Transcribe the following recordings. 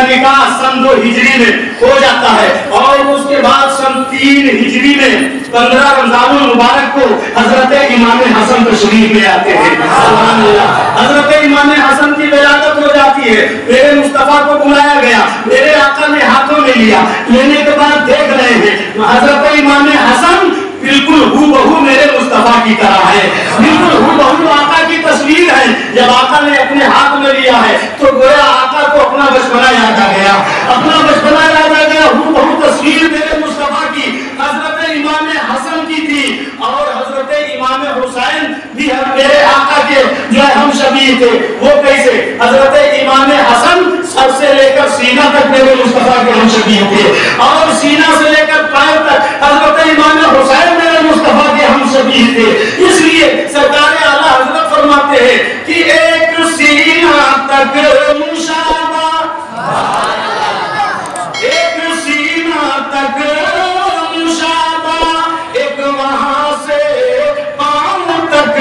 نکاح سن 2 ہجری میں ہو جاتا ہے اور اس کے بعد سن 3 ہجری میں 15 رمضان المبارک کو حضرت امام حسن تشریف لے آتے ہیں. سبحان اللہ. حضرت امام حسن کی ولادت ہو جاتی ہے. میرے مصطفیٰ کو بلایا گیا, میرے آقا نے ہاتھوں میں لیا, لینے کے بعد دیکھ رہے ہیں حضرت امام حسن بالکل ہو بہو میرے مصطفیٰ کی طرح ہے, بالکل ہو بہو آقا کی تصویر ہے. جب آقا نے اپنے ہاتھ میں لیا ہے تو گویا آقا کو اپنا بچپنا یاد آ گیا, اپنا بچپنا یاد آ گیا. ہو بہو تصویر میرے مصطفیٰ کی حضرت امام حسن کی تھی اور حضرت امام حسین بھی میرے آقا کے جو ہے ہم شبیہ تھے. وہ کیسے؟ حضرت امام حسن سر سے لے کر سینہ تک میرے مصطفیٰ کے ہم شبیہ تھے اور سینہ سے لے کر پیر تک حضرت امام حسین میرے مصطفیٰ کے ہم شبیہ تھے. اس لیے سرکار اعلیٰ حضرت فرماتے ہیں کہ ایک سینہ تک مشابہ, ایک سینہ تک مشابہ, ایک وہاں سے پاؤں تک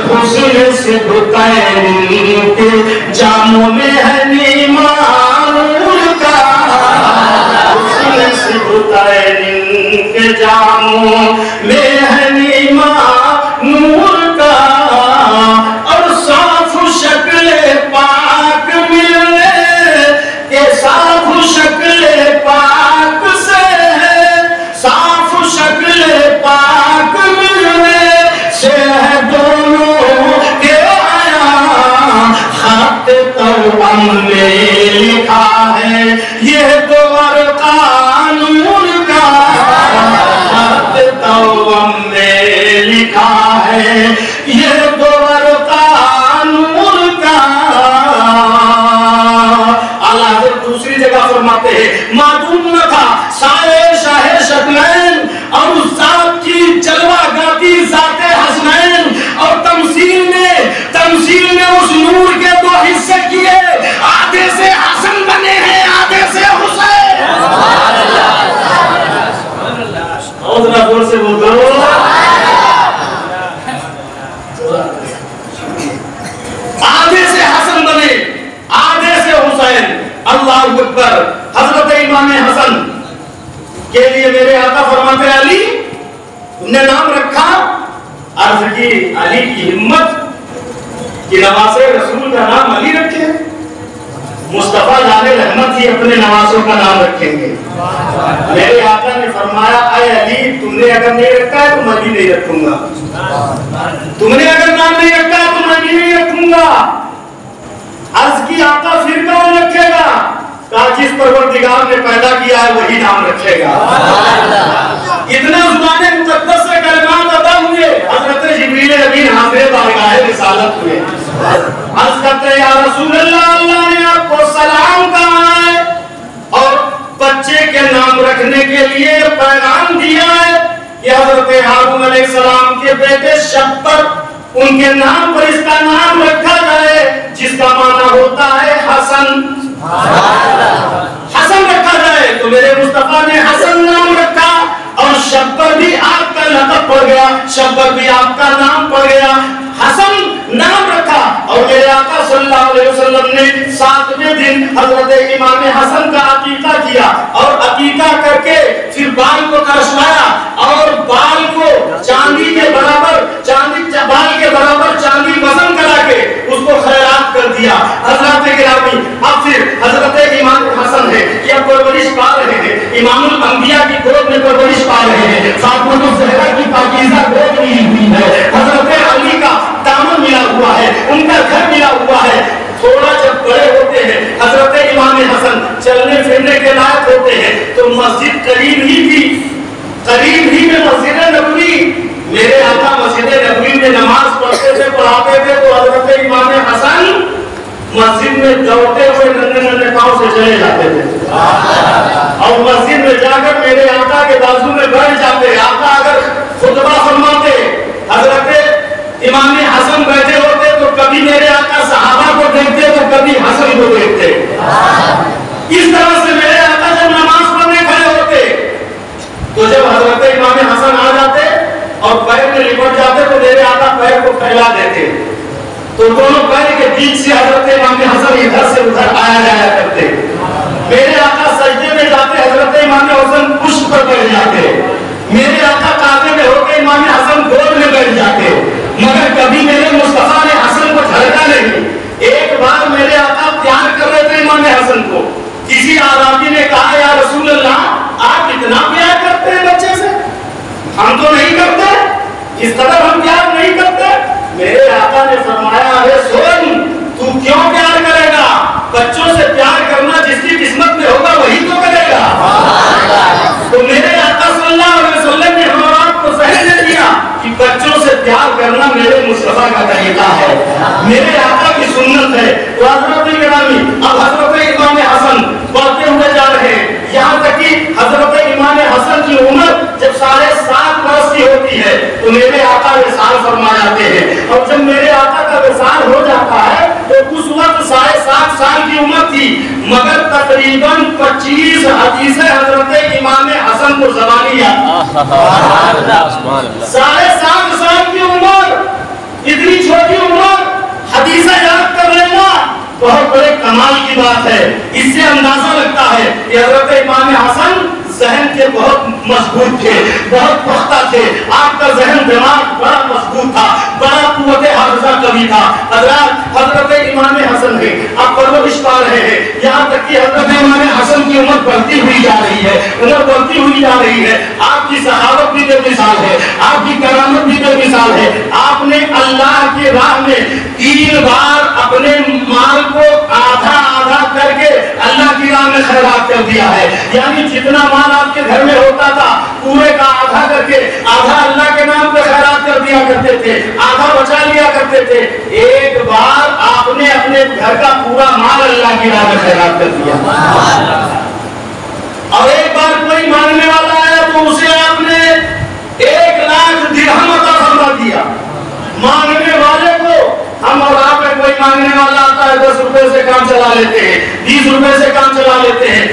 حسن سے بتائیں کے جاموں میں ہے نیمان کا, حسن سے بتائیں کے جاموں میں ہے نیمان نور کا. اور صاف شکل پاک ملنے کے صاف شکل پاک سے ہے, صاف شکل پاک ملنے سے ہے دونوں کے آیا. خط توأم میں لکھا ہے یہ دو قانون کا, خط توأم میں لکھا ہے یہ دو قانون کا. اللہ دوسری جگہ فرماتے ہیں معدوم نہ تھا سائے شاہ شکلین اور اس ذات کی جلوہ گاتی ذات حسنین, اور تمثیل نے اس نور کے 2 حصے کیے, آدھے سے حسن بنے ہیں آدھے سے حسین. اور ذرا زور سے بولو آدھے سے حسن بنے آدھے سے حسین. اللہ اکبر. حضرت امام حسن کے لیے میرے آقا فرماتے ہیں علی تم نے نام رکھا, عرض کی علی کی ہمت کہ نواسے رسول کا نام علی رکھے. مصطفیٰ جانے رحمت ہی اپنے نواسوں کا نام رکھیں گے. میرے آقا نے فرمایا اے علی تم نے اگر نہیں رکھا ہے تو میں بھی نہیں رکھوں گا, تم نے اگر نام نہیں رکھا ہے تو میں بھی نہیں رکھوں گا. عرض کی آقا پھر کون رکھے گا؟ کہا جس پروردگار نے پیدا کیا ہے وہی نام رکھے گا. اتنا زبان مقدس سے کلمات ادا ہوئے, حضرت جبریل امین حاضر بارگاہ رسالت ہوئے. عرض کرتے یا رسول اللہ اللہ نے آپ کو سلام کہا ہے اور بچے کے نام رکھنے کے لیے پیغام دیا ہے کہ حضرت ہارون علیہ السلام کے بیٹے شبر ان کے نام پر اس کا نام رکھا جائے جس کا معنی ہوتا ہے حسن. حسن رکھا جائے تو میرے مصطفیٰ نے حسن نام رکھا اور شبر بھی آپ کا لقب پڑ گیا, شبر بھی آپ کا نام پڑ گیا. حسن نام رکھا اور میرے آقا صلی اللہ علیہ وسلم نے 7ویں دن حضرت امام حسن کا عقیقہ کیا اور عقیقہ کر کے پھر بال کو کرشوایا اور بال کو چاندی کے برابر چاندی وزن کرا کے اس کو خیرات کر دیا. حضرت گرامی اب پھر حضرت امام حسن ہے کہ اب پرورش پا رہے ہیں, امام الانبیاء کی گود میں پرورش پا رہے ہیں, فاطمہ الزہرا کی پاکیزہ گود ملی ہوئی ہے, حضرت علی کا دامن ملا ہوا ہے, ان کا گھر ملا ہوا ہے. تھوڑا جب بڑے ہوتے ہیں حضرت امام حسن چلنے پھرنے کے لائق ہوتے ہیں تو مسجد قریب ہی میں مسجد نبوی. میرے آقا مسجد نبوی میں نماز پڑھتے تھے پڑھاتے تھے تو حضرت امام حسن مسجد میں دوڑتے ہوئے ننھے پاؤں سے چلے جاتے تھے اور مسجد میں جا کر میرے آقا کے بازو میں بیٹھ جاتے. آقا اگر خطبہ فرماتے حضرت امام حسن بیٹھے ہوتے تو کبھی میرے آقا صحابہ کو دیکھتے تو کبھی حسن کو دیکھتے. اس طرح سے میرے آقا جب نماز پڑھنے کھڑے ہوتے تو جب حضرت امام حسن آ جاتے اور پیر میں لپٹ جاتے تو میرے آقا پیر کو پھیلا دیتے تو دونوں پیر کے بیچ سے حضرت امام حسن ادھر سے ادھر آیا جایا کرتے. حسن کو کسی آدمی نے کہا یا رسول اللہ آپ اتنا پیار کرتے ہیں بچے سے؟ ہم تو نہیں کرتے، اس قدر ہم پیار نہیں کرتے۔ میرے آقا نے فرمایا ارے سن، تو کیوں پیار کرے گا؟ بچوں سے پیار کرنا جس کی قسمت میں ہوگا وہی تو کرے گا۔ تو میرے آقا صلی اللہ علیہ وسلم نے ہمارا آپ کو ذہن دے دیا کہ بچوں سے پیار کرنا میرے مصطفیٰ کا طریقہ ہے، میرے آقا کی سنت ہے۔ تو حضرت گرامی اب حضرت امام حسن بڑھتے ہوئے جا رہے ہیں، یہاں تک کہ حضرت امام حسن کی عمر جب 7.5 برس کی ہوتی ہے تو میرے آقا وصال فرما جاتے ہیں، اور جب میرے آقا کا وصال ہو جاتا ہے تو اس وقت 7.5 سال کی عمر تھی، مگر تقریباً 25 حدیثیں حضرت امام حسن کو زبانی یاد۔ 7.5 سال کی عمر، اتنی چھوٹی عمر، حدیثیں یاد کر لینا بہت بڑے کمال کی بات ہے۔ اس سے اندازہ لگتا ہے کہ حضرت امام حسن ذہن کے بہت مضبوط تھے، بہت پختہ تھے، آپ کا ذہن دماغ بڑا مضبوط تھا، بڑا قوت حافظہ قوی تھا۔ حضرت امام حسن ہے آپ پرورش پا رہے ہیں، یہاں تک کہ حضرت امام حسن کی عمر بڑھتی ہوئی جا رہی ہے، عمر بڑھتی ہوئی جا رہی ہے۔ آپ کی صحابت بھی بے مثال ہے، آپ کی کرامت بھی بے مثال ہے۔ آپ نے اللہ کی راہ میں 3 بار اپنے مال کو آدھا آدھا کر کے اللہ کی راہ میں خیرات کر دیا ہے، یعنی جتنا مال آپ کے گھر میں ہوتا تھا پورے کا آدھا کر کے آدھا اللہ کے نام پہ خیرات کر دیا کرتے تھے، آدھا بچا لیا کرتے تھے۔ ایک بار آپ نے اپنے گھر کا پورا مال اللہ کی راہ میں خیرات کر دیا، اور ایک بار کوئی مانگنے والا آیا تو اسے آپ نے 1 لاکھ درہم عطا فرما دیا۔ مانگنے والے کو ہم اور آپ میں کوئی مانگنے والا آتا ہے 10 روپے سے کام چلا لیتے ہیں، 20 روپے سے کام چلا لیتے ہیں،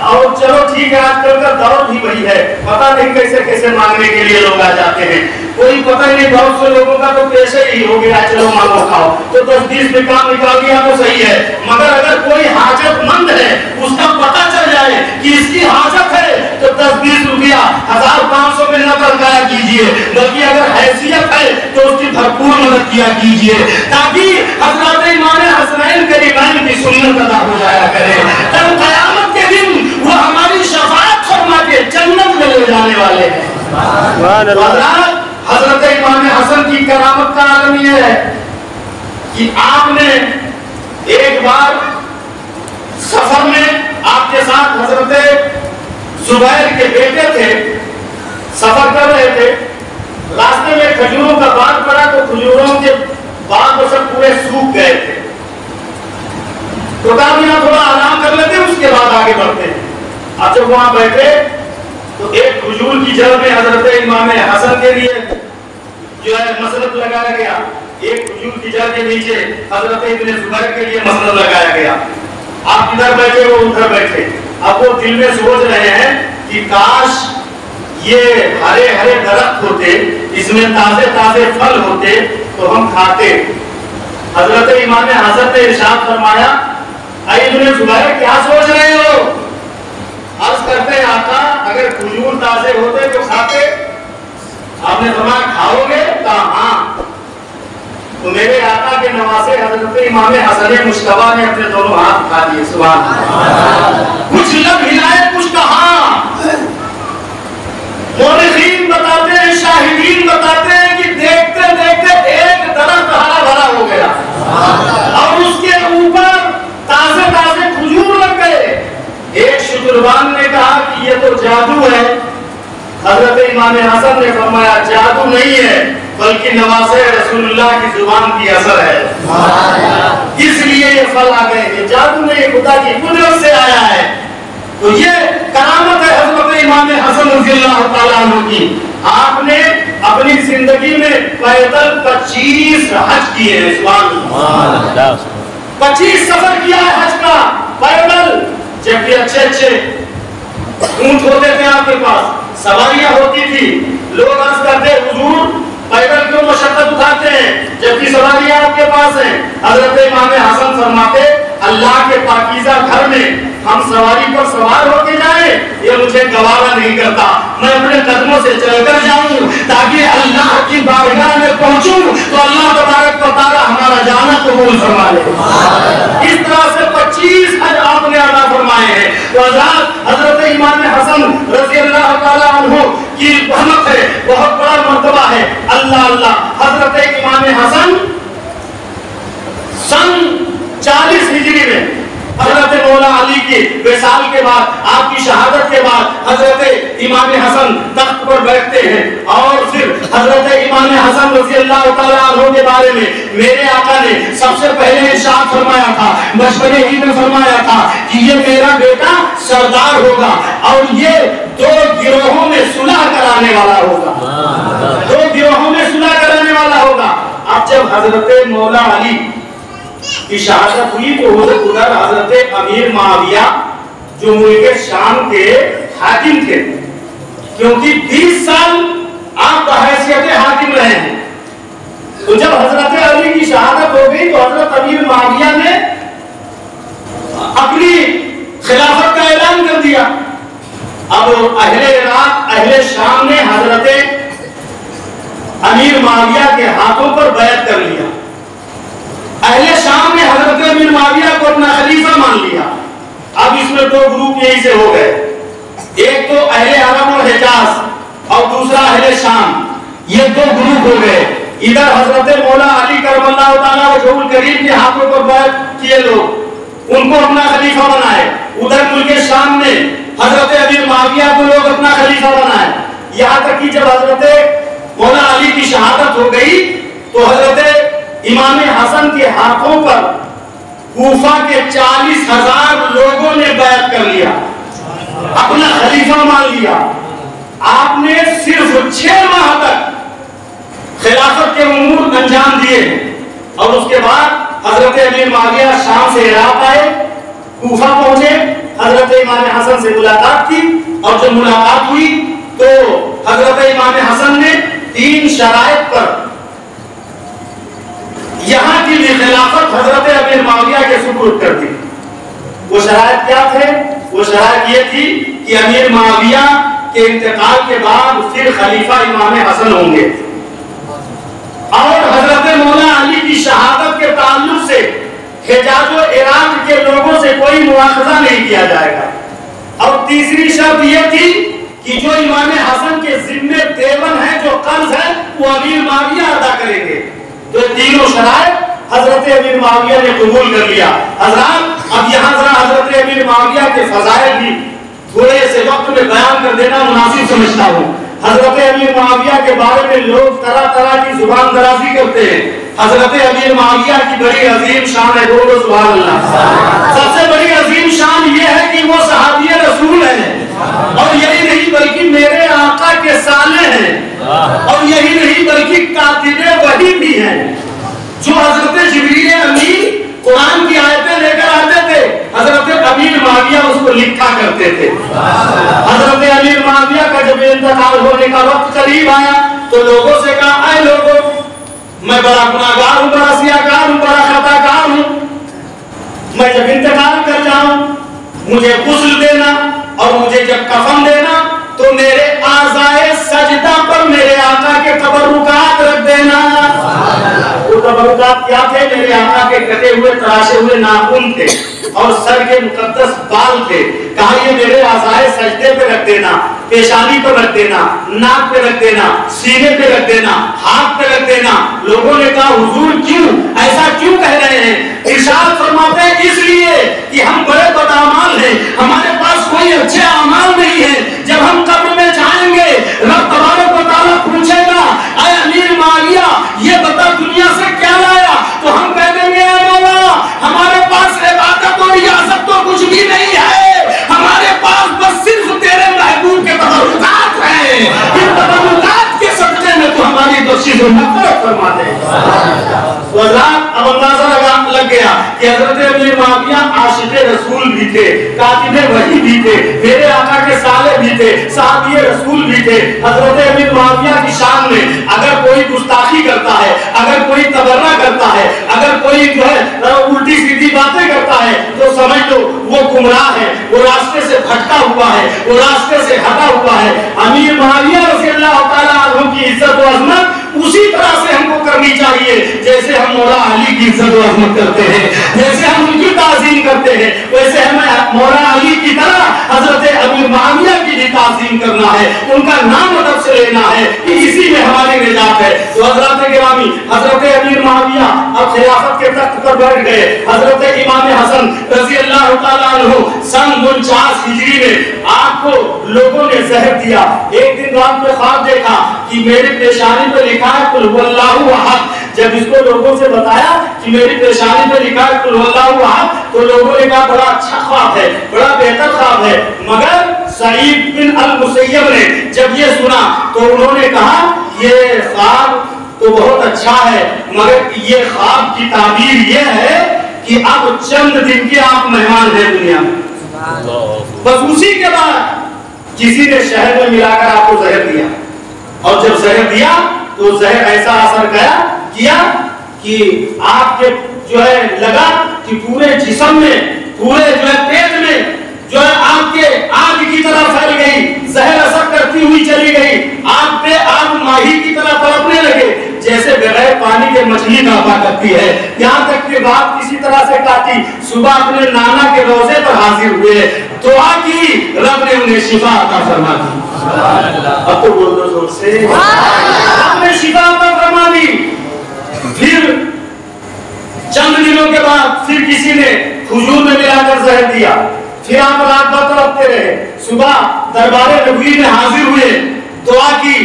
اور چلو ٹھیک ہے آج کل کا دور بھی وہی ہے، پتہ نہیں کیسے کیسے مانگنے کے لیے لوگ آ جاتے ہیں، کوئی پتہ ہی نہیں، بہت سے لوگوں کا تو پیسے ہی ہو گیا چلو مانگو کھاؤ، تو 10-20 میں کام نکال دیا تو صحیح ہے، مگر اگر کوئی حاجت مند ہے اس کا پتہ چل جائے کہ اس کی حاجت ہے تو 10-20 روپیہ 1500 میں نہ برقرار کیجیے، بلکہ اگر حیثیت ہے تو اس کی بھرپور مدد کیا کیجیے، تاکہ حضرت امام حسنین کریمین کی سنت ادا ہو جایا کرے۔ کل قیامت کے دن وہ ہماری شفاعت فرما کے جنت میں لے جانے والے ہیں۔ حضرت امام حسن کی کرامت کا عالم یہ ہے کہ آپ نے ایک بار سفر میں آپ کے ساتھ حضرت زبیر کے بیٹے تھے، سفر کر رہے تھے، راستے میں کھجوروں کا باغ پڑا تو کھجوروں کے باغ سب پورے سوکھ گئے تھے، تو کہا یہاں تھوڑا آرام کر لیتے اس کے بعد آگے بڑھتے ہیں۔ اب جب وہاں بیٹھے تو ایک کھجور کی جڑ میں حضرت امام حسن کے لیے جو ہے مسند لگایا گیا، ایک کھجور کی جڑ کے نیچے حضرت ابن زبیر کے لیے مسند لگایا گیا۔ آپ ادھر بیٹھے وہ ادھر بیٹھے، اب وہ دل میں سوچ رہے ہیں کہ کاش یہ ہرے ہرے درخت ہوتے، اس میں تازے تازے پھل ہوتے تو ہم کھاتے۔ حضرت امام حسن نے ارشاد فرمایا اے ابن زبیر کیا سوچ رہے ہو؟ عرض کرتے ہیں آقا اگر کھجور تازے ہوتے تو کھاتے۔ آپ نے فرمایا کھاؤ گے؟ کہا ہاں۔ تو میرے آقا کے نواسے حضرت امام حسن مجتبیٰ نے اپنے دونوں ہاتھ اٹھا دیے، سبحان اللہ، کچھ لب ہلائے کچھ کہا۔ مورخین بتاتے ہیں، شاہدین بتاتے ہیں کہ دیکھتے دیکھتے ایک درخت ہرا بھرا ہو گیا اور اس کے اوپر تازے تازے کھجور لگ گئے۔ ایک شتربان نے کہا کہ یہ تو جادو ہے۔ حضرت امام حسن نے فرمایا جادو نہیں ہے بلکہ نواسے رسول اللہ کی زبان کی اثر ہے، اس لیے یہ پھل آ گئے ہیں، جادو نہیں، خدا کی قدرت سے آیا ہے۔ تو یہ کرامت ہے حضرت امام حسن رضی اللہ تعالیٰ عنہ کی۔ آپ نے اپنی زندگی میں پیدل 25 حج کیے ہیں، سبحان اللہ، 25 سفر کیا ہے حج کا پیدل، جبکہ اچھے اچھے اونٹ ہوتے تھے آپ کے پاس، سواریاں ہوتی تھی، لوگ عرض کرتے حضور پیدل کیوں مشقت اٹھاتے ہیں جبکہ سواریاں آپ کے پاس ہیں؟ حضرت امام حسن فرماتے اللہ کے پاکیزہ گھر میں ہم سواری پر سوار ہو کے جائیں یہ مجھے گوارا نہیں کرتا، میں اپنے قدموں سے چل کر جاؤں تاکہ اللہ کی بارگاہ میں پہنچوں تو اللہ تبارک و تعالی ہمارا جانا قبول فرما لے۔ اس طرح سے 25 حج آپ نے حسن سن 40 ہجری میں حضرت مولا علی کی وصال کے بعد، آپ کی شہادت کے بعد حضرت امام حسن تخت پر بیٹھتے ہیں، اور پھر حضرت امام حسن رضی اللہ تعالیٰ عنہ کے بارے میں میرے آقا نے سب سے پہلے ارشاد فرمایا تھا، مشورے ہی میں فرمایا تھا کہ یہ میرا بیٹا سردار ہوگا اور یہ 2 گروہوں میں صلح کرانے والا ہوگا، 2 گروہوں میں صلح کرانے والا ہوگا۔ اب جب حضرت مولا علی کی شہادت ہوئی تو ادھر حضرت امیر معاویہ جو ملک شام کے حاکم تھے، کیونکہ 20 سال آپ بحیثیت حاکم رہے ہیں، تو جب حضرت علی کی شہادت ہو گئی تو حضرت امیر معاویہ نے اپنی خلافت کا اعلان کر دیا۔ اب اہل عراق، اہل شام نے حضرت امیر معاویہ کے ہاتھوں پر بیعت کر لیا، اہل شام نے حضرت امیر معاویہ کو اپنا خلیفہ مان لیا۔ اب اس میں 2 گروپ یہی سے ہو گئے، ایک تو اہل عرب اور حجاز اور دوسرا اہل شام، یہ 2 گروپ ہو گئے۔ ادھر حضرت مولا علی کرم اللہ تعالیٰ وجہہ الکریم کے ہاتھوں پر بیعت کیے لوگ، ان کو اپنا خلیفہ بنائے، ادھر ملک شام نے حضرت امیر معاویہ کو لوگ اپنا خلیفہ بنائے، یہاں تک کہ جب حضرت مولا علی کی شہادت ہو گئی تو حضرت امام حسن کے ہاتھوں پر کوفہ کے 40,000 لوگوں نے بیعت کر لیا، اپنا خلیفہ مان لیا۔ آپ نے صرف 6 ماہ تک خلافت کے امور انجام دیے اور اس کے بعد حضرت امیر معاویہ شام سے عراق آئے، کوفہ پہنچے، حضرت امام حسن سے ملاقات کی، اور جب ملاقات ہوئی تو حضرت امام حسن نے 3 شرائط پر یہاں کی خلافت حضرت امیر معاویہ کے سپرد کر دی۔ وہ شرائط کیا تھے؟ وہ شرائط یہ تھی کہ امیر معاویہ کے انتقال کے بعد پھر خلیفہ امام حسن ہوں گے، اور حضرت مولا علی کی شہادت کے تعلق سے حجاز و عراق کے لوگوں سے کوئی مواخذہ نہیں کیا جائے گا، اور تیسری شرط یہ تھی کہ جو امام حسن کے ذمے دیون ہے، جو قرض ہے، وہ امیر معاویہ ادا کریں گے۔ تو تینوں شرائط حضرت امیر معاویہ نے قبول کر لیا۔ حضرات اب یہاں ذرا حضرت امیر معاویہ کے فضائل بھی تھوڑے سے وقت میں بیان کر دینا مناسب سمجھتا ہوں۔ حضرت امیر معاویہ کے بارے میں لوگ طرح طرح کی زبان درازی کرتے ہیں۔ حضرت امیر معاویہ کی بڑی عظیم شان ہے، بولو سبحان اللہ۔ سب سے بڑی عظیم شان یہ ہے کہ وہ صحابی رسول ہیں، اور یہی نہیں بلکہ میرے آقا کے سالے ہیں، اور یہی نہیں بلکہ کاتب وحی بھی ہیں۔ جو حضرت جبریل امین قرآن کی آیتیں لے کر آتے تھے، حضرت امیر معاویہ اس کو لکھا کرتے تھے۔ حضرت امیر معاویہ کا جب انتقال ہونے کا وقت قریب آیا تو لوگوں سے کہا، اے لوگوں، میں بڑا گناہگار ہوں، بڑا سیاہکار ہوں، بڑا خطا کار ہوں، میں جب انتقال کر جاؤں مجھے غسل دینا، اور مجھے جب کفن دینا تو میرے اعضائے سجدہ پر میرے آقا کے تبرکات رکھ دینا۔ وہ تبرکات کیا تھے؟ میرے آقا کے کٹے ہوئے تراشے ہوئے ناخن تھے اور سر کے مقدس بال تھے۔ کہا یہ میرے اعضائے سجدے پہ رکھ دینا، پیشانی پر رکھ دینا، ناک پہ رکھ دینا، سینے پہ رکھ دینا، ہاتھ پہ رکھ دینا۔ لوگوں نے کہا حضور کیوں ایسا کیوں کہہ رہے ہیں؟ ارشاد فرماتے ہیں اس لیے کہ ہم بڑے بدعمال ہیں، ہمارے پاس کوئی اچھے اعمال نہیں ہے۔ جب ہم قبر میں جائیں گے رب تبارک و تعالیٰ پوچھے گا، اے امیر معاویہ یہ بتا دنیا سے کیا لایا؟ تو ہم کہہ دیں گے اے مولا ہمارے پاس عبادت اور ریاست تو کچھ بھی نہیں ہے، ہمارے پاس بس صرف تیرے محبوب کے تبرکات ہیں، ان تبرکات کے صدقے میں تو ہماری بخشش و مغفرت فرما دے۔ حضرات اب اندازہ لگ گیا کہ حضرت امیر معاویہ عاشق رسول بھی تھے، کاتب وحی بھی تھے، میرے آقا کے سالے بھی تھے، صحابی رسول بھی تھے۔ حضرت امیر معاویہ کی شان میں اگر کوئی گستاخی کرتا ہے، اگر کوئی تبرہ کرتا ہے، اگر کوئی جو ہے الٹی سیدھی باتیں کرتا ہے تو سمجھ لو وہ گمراہ ہے، وہ راستے سے بھٹکا ہوا ہے، وہ راستے سے ہٹا ہوا ہے۔ امیر معاویہ رضی اللہ تعالیٰ عنہ کی عزت و عظمت اسی طرح سے ہم کو کرنی چاہیے جیسے ہم مولا علی کی عزت و عظمت کرتے ہیں، جیسے ہم ان کی تعظیم کرتے کرتے ہیں ویسے ہمیں مولانا علی کی طرح حضرت ابی معاویہ کی بھی تعظیم کرنا ہے، ان کا نام ادب سے لینا ہے کہ اسی میں ہماری نجات ہے۔ تو حضرت گرامی، حضرت ابی معاویہ اب خلافت کے تخت پر بیٹھ گئے۔ حضرت امام حسن رضی اللہ تعالیٰ عنہ سن 49 ہجری میں آپ کو لوگوں نے زہر دیا۔ ایک دن رات میں خواب دیکھا کہ میری پیشانی پہ لکھا ہے قل هو اللہ احد۔ جب اس کو لوگوں سے بتایا کہ میری پیشانی پہ لکھا ہے قل هو اللہ احد تو لوگوں نے کہا بڑا اچھا خواب ہے، بڑا بہتر خواب ہے۔ مگر سعید بن المسیب نے جب یہ سنا تو انہوں نے کہا یہ خواب تو بہت اچھا ہے مگر یہ خواب کی تعبیر یہ ہے کہ اب چند دن کے آپ مہمان ہیں دنیا میں۔ بس اسی کے بعد کسی نے شہر میں ملا کر آپ کو زہر دیا، اور جب زہر دیا تو زہر ایسا اثر کیا کہ آپ کے جو ہے لگا کہ پورے جسم میں، پورے جو ہے پیٹ میں جو ہے آپ کے آگ کی طرح پھیل گئی، زہر اثر کرتی ہوئی چلی گئی، آپ پہ آگ ماہی کی طرح تڑپنے لگے جیسے بغیر پانی کے مچھلی تڑپا کرتی ہے۔ یہاں تک کہ بات کسی طرح سے کاٹی، صبح اپنے نانا کے روزے پر حاضر ہوئے، دعا کی، رب نے انہیں شفا عطا فرما دی۔ اب تو بول دو زور سے، رب نے شفا عطا فرما دی۔ پھر چند دنوں کے بعد پھر کسی نے کھجور میں ملا کر زہر دیا، پھر آپ رات بھر تڑپتے رہے، صبح دربار نبوی میں حاضر ہوئے، دعا کی،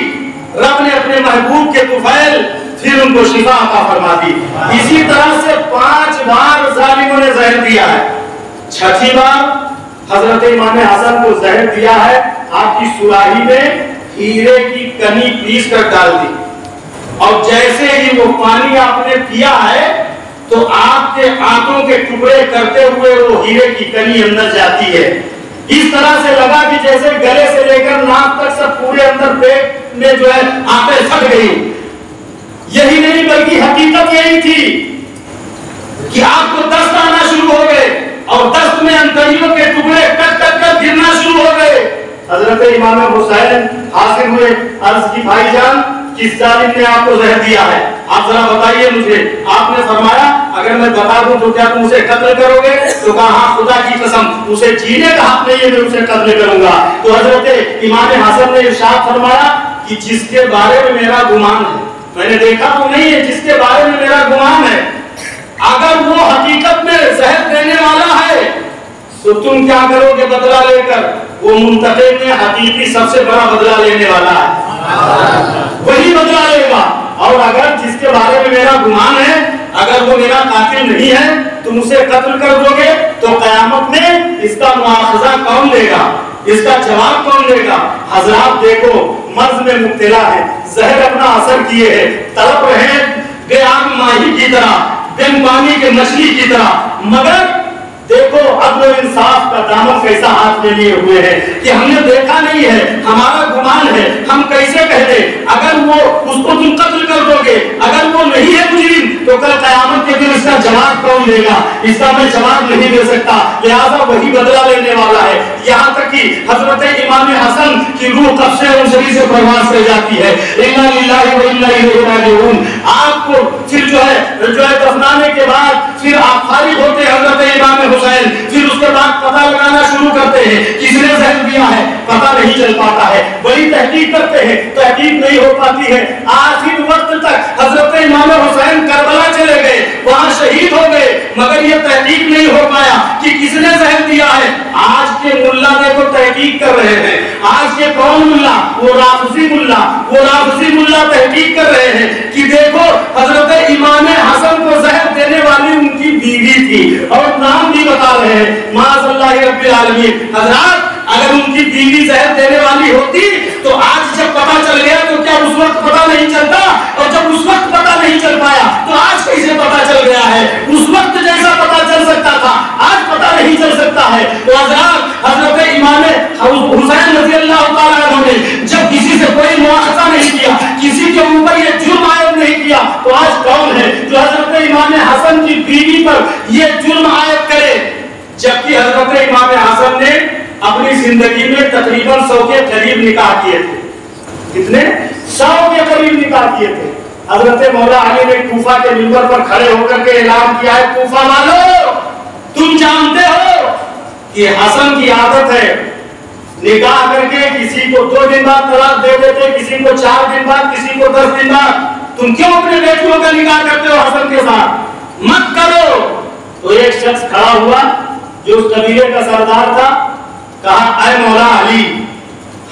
رب نے اپنے محبوب کے طفیل پھر ان کو شفا عطا فرما دی۔ اسی طرح سے 5 بار ظالموں نے زہر دیا ہے۔ 6 بار حضرت امام حسن کو زہر دیا ہے، آپ کی سراہی میں ہیرے کی کنی پیس کر ڈال دی، اور جیسے ہی وہ پانی آپ نے پیا ہے تو آپ کے آنکھوں کے ٹکڑے کرتے ہوئے وہ ہیرے کی کنی اندر جاتی ہے۔ اس طرح سے لگا کہ جیسے گلے سے لے کر ناک تک سب پورے اندر پیٹ میں جو ہے آنکھیں پھٹ گئی۔ یہی نہیں بلکہ حقیقت یہی تھی کہ آپ کو دست آنا شروع ہو گئے اور دست میں انتڑیوں کے ٹکڑے کٹ کٹ کر گرنا شروع ہو گئے۔ حضرت امام حسین حاضر ہوئے، عرض کی بھائی جان کس ظالم نے آپ کو زہر دیا ہے، آپ ذرا بتائیے مجھے۔ آپ نے فرمایا اگر میں بتا دوں تو کیا تم اسے قتل کرو گے؟ تو کہا ہاں خدا کی قسم اسے جینے کا حق نہیں ہے، میں اسے قتل کروں گا۔ تو حضرت امام حسن نے ارشاد فرمایا کہ جس کے بارے میں میرا گمان ہے، میں نے دیکھا تو نہیں ہے، جس کے بارے میں میرا گمان ہے، اگر وہ حقیقت میں زہر دینے والا ہے تو تم کیا کرو گے بدلہ لے کر؟ وہ منتقم میں حقیقی سب سے بڑا بدلہ لینے والا ہے، وہی بدلہ لے گا۔ اور اگر جس کے بارے میں میرا گمان ہے اگر وہ میرا قاتل نہیں ہے تم اسے قتل کر دو گے تو قیامت میں اس کا مواخذہ کون دے گا، اس کا جواب کون دے گا؟ حضرات دیکھو مرض میں مبتلا ہے، زہر اپنا اثر کیے ہیں، تڑپ رہے ہیں بے آگ ماہی کی طرح، بن پانی کے مچھلی کی طرح، مگر دیکھو عدل و انصاف کا دامن کیسا ہاتھ میں لیے ہوئے ہیں کہ ہم نے دیکھا نہیں ہے، ہمارا گمان ہے، ہم کیسے کہہ دیں؟ اگر وہ اس کو تم قتل کر دو گے، اگر وہ نہیں ہے مجرم تو کل قیامت کے دن اس کا جواب کون دے گا؟ اس کا میں جواب نہیں دے سکتا، لہذا وہی بدلہ لینے والا ہے۔ یہاں تک کہ حضرت امام حسن کی روح قبض منصری سے پرواز کر جاتی ہے، انا للہ و انا الیہ راجعون۔ آپ کو پھر جو ہے دفنانے کے بعد پھر آپ فارغ ہوتے ہیں حضرت امام حسین، پھر اس کے بعد پتہ لگانا شروع کرتے ہیں کس نے زہر دیا ہے، پتہ نہیں چل پاتا ہے، بڑی تحقیق کرتے ہیں، تحقیق نہیں ہو پاتی ہے۔ آخر وقت تک حضرت امام حسین کربلا چلے گئے، وہاں شہید ہو گئے، مگر یہ تحقیق نہیں ہو پایا کہ کس نے زہر دیا ہے۔ آج کے ملا دیکھو تحقیق کر رہے ہیں، آج کے کون ملا؟ وہ رافضی ملا تحقیق کر رہے ہیں کہ دیکھو حضرت امام حسن کو زہر دینے والی ان کی بیوی تھی، اور نام بھی بتا رہے ہیں، معاذ اللہ رب العالمین۔ حضرات اگر ان کی بیوی زہر دینے والی ہوتی تو آج جب پتہ چل گیا تو کیا اس وقت پتہ نہیں چلتا؟ اور جب اس وقت پتہ نہیں چل پایا تو آج کیسے پتہ چل گیا ہے؟ اس وقت جیسا پتہ چل سکتا تھا آج پتہ نہیں چل سکتا ہے۔ تو حضرات حضرت امام حسین رضی اللہ تعالیٰ عنہ نے جب کسی سے کوئی مواخذہ نہیں کیا، کسی کے اوپر یہ جرم عائد نہیں کیا، تو آج کون ہے جو حضرت امام حسن کی بیوی پر یہ جرم عائد کرے؟ جبکہ حضرت امام حسن نے اپنی زندگی میں تقریباً 100 کے قریب نکاح کیے تھے۔ کتنے؟ 100 کے قریب نکاح کیے تھے۔ حضرت مولا علی نے کوفہ کے منبر پر کھڑے ہو کر کے اعلان کیا ہے، کوفہ والو تم جانتے ہو کہ حسن کی عادت ہے نکاح کر کے کسی کو 2 دن بعد طلاق دے دیتے، کسی کو 4 دن بعد، کسی کو 10 دن بعد. تم کیوں اپنے بیٹیوں کا نکاح کرتے ہو حسن کے ساتھ؟ مت کرو. تو ایک شخص کھڑا ہوا جو اس قبیلے کا سردار تھا، کہا اے مولا علی،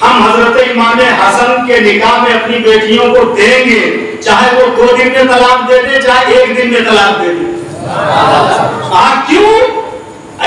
ہم حضرت امام حسن کے نکاح میں اپنی بیٹیوں کو دیں گے، چاہے وہ 2 دن میں طلاق دے دے چاہے 1 دن میں طلاق دے دے. کیوں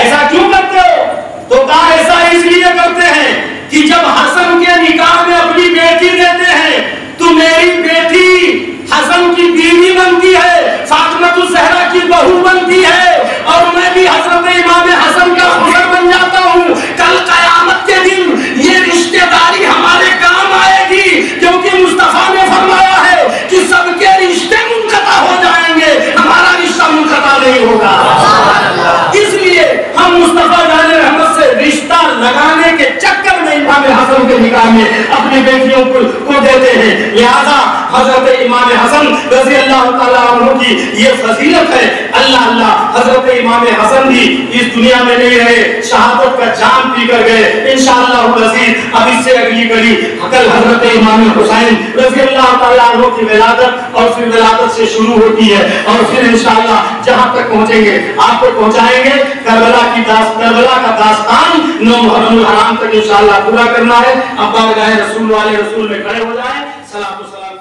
ایسا کیوں کرتے ہو؟ تو کہا ایسا اس لیے کرتے ہیں کہ جب حسن کے نکاح میں اپنی بیٹی دیتے ہیں تو میری بیٹی حسن کی بیوی بنتی ہے، فاطمہ الزہرا کی بہو بنتی ہے، اور میں بھی حضرت امام حسن کا خسر بن جاتا ہوں. کل قیامت کے دن یہ رشتہ داری ہمارے کام آئے گی، کیونکہ مصطفیٰ نے فرمایا ہے کہ سب کے رشتے منقطع ہو جائیں گے، ہمارا رشتہ منقطع نہیں ہوگا. اس لیے ہم مصطفیٰ جان رحمت سے رشتہ لگانے کے چکر میں امام حسن کے نکاح میں اپنی بیٹیوں کو دیتے ہیں. لہذا حضرت امام حسن رضی اللہ تعالیٰ عنہ کی یہ فضیلت ہے. اللہ اللہ حضرت امام حسن بھی اس دنیا میں نہیں رہے، شہادت کا جام پی کر گئے. انشاءاللہ العزیز اب اس سے اگلی کڑی کل حضرت امام حسین رضی اللہ تعالیٰ عنہ کی ولادت اور پھر ولادت سے شروع ہوتی ہے، اور پھر انشاءاللہ جہاں تک پہنچیں گے آپ کو پہنچائیں گے. کربلا کا داستان 9 محرم الحرام تک انشاءاللہ پورا کرنا ہے. اب بارگاہ رسول والے رسول میں کھڑے ہو جائیں. صلاۃ و سلام